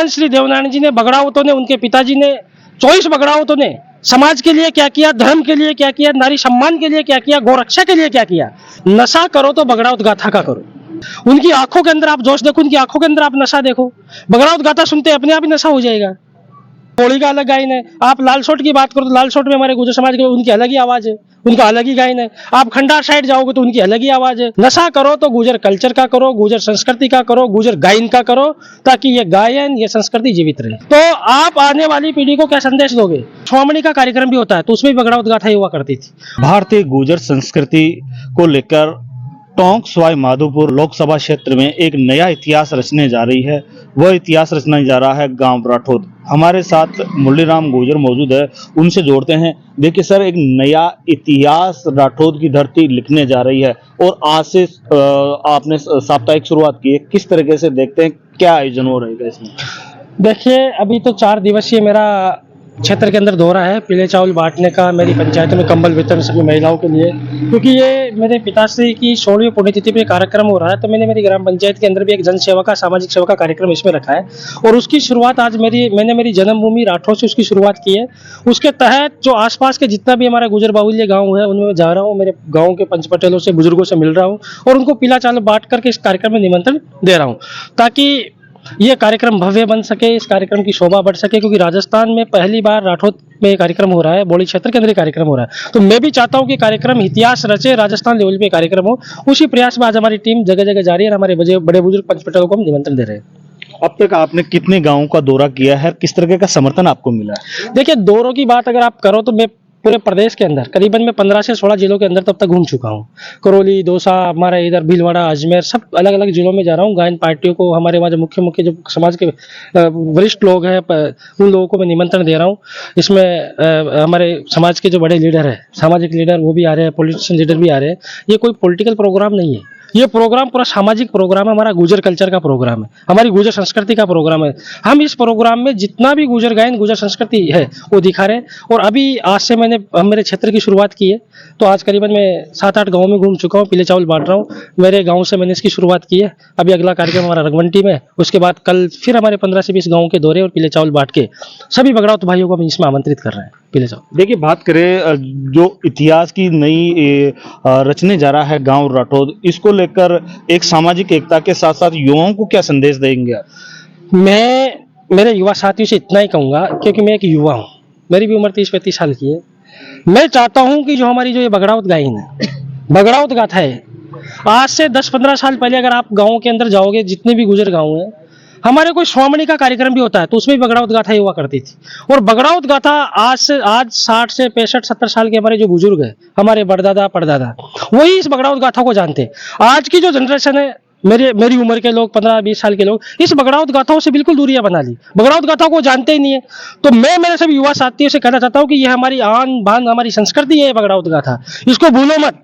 भगवान श्री देवनारायण जी ने, बगड़ावतों ने, उनके पिताजी ने, 24 बगड़ावतों ने समाज के लिए क्या किया, धर्म के लिए क्या किया, नारी सम्मान के लिए क्या किया, गोरक्षा के लिए क्या किया। नशा करो तो बगड़ावत गाथा का करो। उनकी आंखों के अंदर आप जोश देखो, उनकी आंखों के अंदर आप नशा देखो। बगड़ावत गाथा सुनते अपने आप ही नशा हो जाएगा। होली का अलग गायन है। आप लालसोट की बात करो तो लालसोट में हमारे गुर्जर समाज के उनकी अलग ही आवाज है, उनका अलग ही गायन है। आप खंडार साइड जाओगे तो उनकी अलग ही आवाज है। नशा करो तो गुर्जर कल्चर का करो, गुर्जर संस्कृति का करो, गुर्जर गायन का करो, ताकि ये गायन, ये संस्कृति जीवित रहे। तो आप आने वाली पीढ़ी को क्या संदेश दोगे? स्वामणी का कार्यक्रम भी होता है तो उसमें भी बगड़ावत गाथा हुआ करती थी। भारतीय गुर्जर संस्कृति को लेकर टोंक सवाई माधोपुर लोकसभा क्षेत्र में एक नया इतिहास रचने जा रही है। वह इतिहास रचने जा रहा है गांव राठौद। हमारे साथ मुरलीराम गुर्जर मौजूद है, उनसे जोड़ते हैं। देखिए सर, एक नया इतिहास राठौद की धरती लिखने जा रही है और आज से आपने साप्ताहिक शुरुआत की है। किस तरीके से देखते हैं, क्या आयोजन हो रहेगा इसमें? देखिए, अभी तो 4 दिवसीय मेरा क्षेत्र के अंदर दौरा है, पीले चावल बांटने का, मेरी पंचायत में कंबल वितरण सभी महिलाओं के लिए, क्योंकि ये मेरे पिताश्री की 16वीं पुण्यतिथि पे कार्यक्रम हो रहा है। तो मैंने मेरी ग्राम पंचायत के अंदर भी एक जन सेवा का, सामाजिक सेवा का कार्यक्रम इसमें रखा है और उसकी शुरुआत आज मैंने मेरी जन्मभूमि राठौर से उसकी शुरुआत की है। उसके तहत जो आसपास के जितना भी हमारा गुजर बाहुल्य गाँव है उनमें जा रहा हूँ, मेरे गाँव के पंच पटेलों से, बुजुर्गों से मिल रहा हूँ और उनको पीला चावल बांट करके इस कार्यक्रम में निमंत्रण दे रहा हूँ, ताकि ये कार्यक्रम भव्य बन सके, इस कार्यक्रम की शोभा बढ़ सके। क्योंकि राजस्थान में पहली बार राठौद में ये कार्यक्रम हो रहा है, बौड़ी क्षेत्र के अंदर ये कार्यक्रम हो रहा है, तो मैं भी चाहता हूँ कि कार्यक्रम इतिहास रचे, राजस्थान लेवल पे कार्यक्रम हो। उसी प्रयास में आज हमारी टीम जगह जगह जा रही है और हमारे बड़े बुजुर्ग पंच पटेलों को हम निमंत्रण दे रहे हैं। अब तक आपने कितने गांवों का दौरा किया है, किस तरह का समर्थन आपको मिला है? देखिए, दौरों की बात अगर आप करो तो मैं पूरे प्रदेश के अंदर करीबन मैं 15 से 16 जिलों के अंदर तब तक घूम चुका हूँ। करौली, दौसा, हमारे इधर भीलवाड़ा, अजमेर, सब अलग अलग जिलों में जा रहा हूँ। गायन पार्टियों को, हमारे वहाँ जो मुख्य जो समाज के वरिष्ठ लोग हैं, उन लोगों को मैं निमंत्रण दे रहा हूँ। इसमें हमारे समाज के जो बड़े लीडर हैं, सामाजिक लीडर, वो भी आ रहे हैं, पॉलिटिशियन लीडर भी आ रहे हैं। ये कोई पॉलिटिकल प्रोग्राम नहीं है, ये प्रोग्राम पूरा सामाजिक प्रोग्राम है, हमारा गुजर कल्चर का प्रोग्राम है, हमारी गुजर संस्कृति का प्रोग्राम है। हम इस प्रोग्राम में जितना भी गुजर गायन, गुजर संस्कृति है वो दिखा रहे हैं। और अभी आज से हम मेरे क्षेत्र की शुरुआत की है, तो आज करीबन मैं 7-8 गाँव में घूम चुका हूँ, पीले चावल बांट रहा हूँ। मेरे गाँव से मैंने इसकी शुरुआत की है। अभी अगला कार्यक्रम हमारा रघुवंटी में, उसके बाद कल फिर हमारे 15 से 20 गाँव के दौरे और पीले चावल बांट के सभी बगड़ावत भाइयों को हम इसमें आमंत्रित कर रहे हैं। पीले चावल, देखिए, बात करें जो इतिहास की नई रचने जा रहा है गांव राठौद, इसको लेकर एक सामाजिक एकता के साथ साथ युवाओं को क्या संदेश देंगे आप? मैं मेरे युवा साथियों से इतना ही कहूँगा, क्योंकि मैं एक युवा हूँ, मेरी भी उम्र 30-35 साल की है। मैं चाहता हूँ कि जो हमारी जो ये बगड़ावत गायन है, बगड़ावत गाथा है, आज से 10-15 साल पहले अगर आप गाँव के अंदर जाओगे, जितने भी गुजर गाँव हैं, हमारे कोई स्वामणी का कार्यक्रम भी होता है तो उसमें भी बगड़ावत गाथा हुआ करती थी। और बगड़ावत गाथा आज 60 से 65-70 साल के हमारे जो बुजुर्ग हैं, हमारे बड़दादा परदादा, वही इस बगड़ावत गाथा को जानते हैं। आज की जो जनरेशन है, मेरी उम्र के लोग, 15-20 साल के लोग, इस बगड़ावत गाथाओं से बिल्कुल दूरियां बना ली, बगड़ावत गाथा को जानते ही नहीं है। तो मैं मेरे सभी युवा साथियों से कहना चाहता हूँ कि ये हमारी आन बान, हमारी संस्कृति है बगड़ावत गाथा, इसको भूलो मत।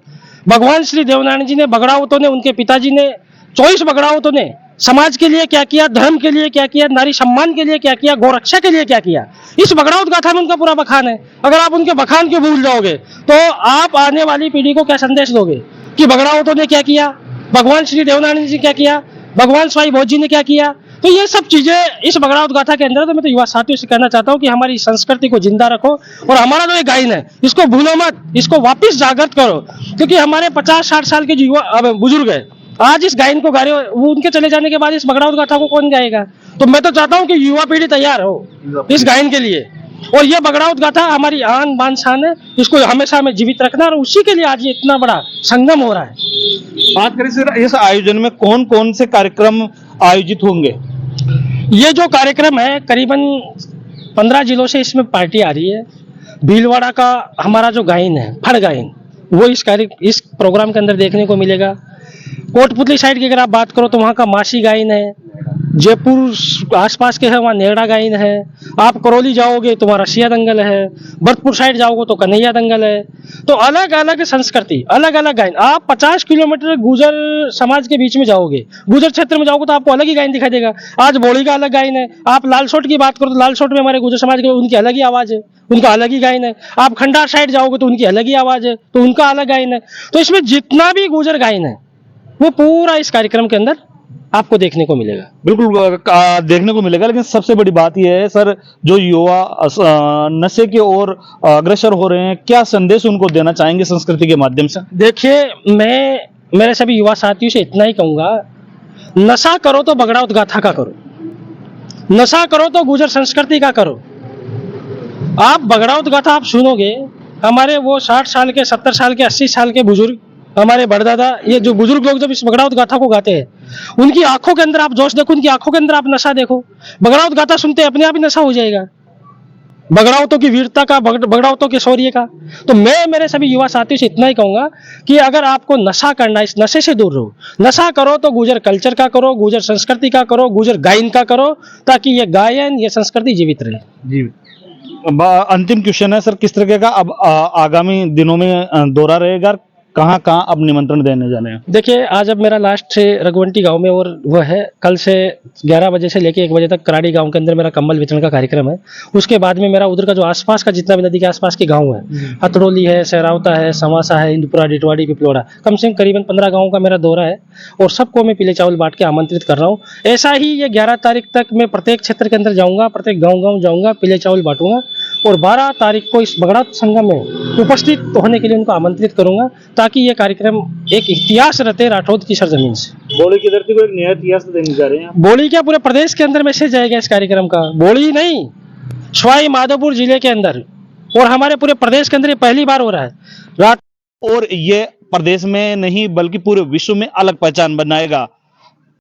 भगवान श्री देवनारायण जी ने, बगड़ावतों ने, उनके पिताजी ने, 24 बगड़ावतों ने समाज के लिए क्या किया, धर्म के लिए क्या किया, नारी सम्मान के लिए क्या किया, गोरक्षा के लिए क्या किया, इस बगड़ावत गाथा में उनका पूरा बखान है। अगर आप उनके बखान को भूल जाओगे तो आप आने वाली पीढ़ी को क्या संदेश दोगे कि बगड़ावतों ने क्या किया, भगवान श्री देवनारायण जी क्या किया, भगवान स्वाई भोज जी ने क्या किया। तो ये सब चीजें इस बगड़ावत गाथा के अंदर। तो मैं तो युवा साथियों से कहना चाहता हूँ कि हमारी संस्कृति को जिंदा रखो और हमारा जो ये गायन है इसको भूलो मत, इसको वापिस जागृत करो। क्योंकि हमारे 50-60 साल के जो युवा बुजुर्ग है आज इस गायन को गा रहे हो, वो उनके चले जाने के बाद इस बगड़ावत गाथा को कौन गाएगा? तो मैं तो चाहता हूँ कि युवा पीढ़ी तैयार हो इस गायन के लिए। और ये बगड़ावत गाथा हमारी आन बान शान है, इसको हमेशा हमें जीवित रखना, और उसी के लिए आज ये इतना बड़ा संगम हो रहा है। बात करें सर, इस आयोजन में कौन कौन से कार्यक्रम आयोजित होंगे? ये जो कार्यक्रम है, करीबन 15 जिलों से इसमें पार्टी आ रही है। भीलवाड़ा का हमारा जो गायन है, फड़ गायन, वो इस प्रोग्राम के अंदर देखने को मिलेगा। कोटपुतली साइड की अगर आप बात करो तो वहाँ का मासी गायन है। जयपुर आसपास के है वहाँ नेगड़ा गायन है। आप करौली जाओगे तो वहाँ रसिया दंगल है। भरतपुर साइड जाओगे तो कन्हैया दंगल है। तो अलग अलग संस्कृति, अलग अलग गायन। आप 50 किलोमीटर गुजर समाज के बीच में जाओगे, गुजर क्षेत्र में जाओगे तो आपको अलग ही गायन दिखाई देगा। आज बौड़ी का अलग गायन है। आप लालसोट की बात करो तो लालसोट में हमारे गुजर समाज के उनकी अलग ही आवाज है, उनका अलग ही गायन है। आप खंडार साइड जाओगे तो उनकी अलग ही आवाज है, तो उनका अलग गायन है। तो इसमें जितना भी गुजर गायन है वो पूरा इस कार्यक्रम के अंदर आपको देखने को मिलेगा। बिल्कुल देखने को मिलेगा, लेकिन सबसे बड़ी बात यह है सर, जो युवा नशे की ओर अग्रसर हो रहे हैं, क्या संदेश उनको देना चाहेंगे संस्कृति के माध्यम से? देखिए, मैं मेरे सभी युवा साथियों से इतना ही कहूंगा, नशा करो तो बगड़ाउत गाथा का करो, नशा करो तो गुजर संस्कृति का करो। आप बगड़ाउत गाथा आप सुनोगे, हमारे वो 60 साल के, 70 साल के, 80 साल के बुजुर्ग, हमारे बड़दादा, ये जो बुजुर्ग लोग जब इस बगड़ाउत गाथा को गाते हैं, उनकी आंखों के अंदर आप जोश देखो, उनकी आंखों के अंदर आप नशा देखो। बगड़ाउत गाथा सुनते अपने आप ही नशा हो जाएगा, बगड़ाउतों की वीरता का, बगड़ाउतों के शौर्य का। तो मैं मेरे सभी युवा साथियों से इतना ही कहूंगा कि अगर आपको नशा करना है, इस नशे से दूर रहो। नशा करो तो गुजर कल्चर का करो, गुजर संस्कृति का करो, गुजर गायन का करो, ताकि ये गायन, ये संस्कृति जीवित रहे। जी, अंतिम क्वेश्चन है सर, किस तरह का अब आगामी दिनों में दौरा रहेगा, कहाँ कहाँ अब निमंत्रण देने जाने हैं? देखिए, आज अब मेरा लास्ट है रघुवंटी गांव में, और वह है कल से 11 बजे से लेके 1 बजे तक कराड़ी गांव के अंदर मेरा कंबल वितरण का कार्यक्रम है। उसके बाद में मेरा उधर का जो आसपास का जितना भी नदी के आसपास के गांव है, हथड़ोली है, सहरावता है, समासा है, इंदुपुरा, डिटवाड़ी, पिपलोड़ा, कम से कम करीबन 15 गाँव का मेरा दौरा है, और सबको मैं पीले चावल बांट के आमंत्रित कर रहा हूँ। ऐसा ही ये 11 तारीख तक मैं प्रत्येक क्षेत्र के अंदर जाऊँगा, प्रत्येक गाँव जाऊँगा, पीले चावल बांटूंगा, और 12 तारीख को इस बगड़ाउत संगम में उपस्थित होने के लिए उनको आमंत्रित करूंगा, ताकि ये कार्यक्रम एक इतिहास रटे राठौद की सरजमीन से। बोली की धरती को एक नया इतिहास देने जा रहे हैं। बोली क्या, पूरे प्रदेश के अंदर मैसेज जाएगा इस कार्यक्रम का। बोली नहीं, सवाई माधोपुर जिले के अंदर और हमारे पूरे प्रदेश के अंदर ये पहली बार हो रहा है। और ये प्रदेश में नहीं बल्कि पूरे विश्व में अलग पहचान बनाएगा।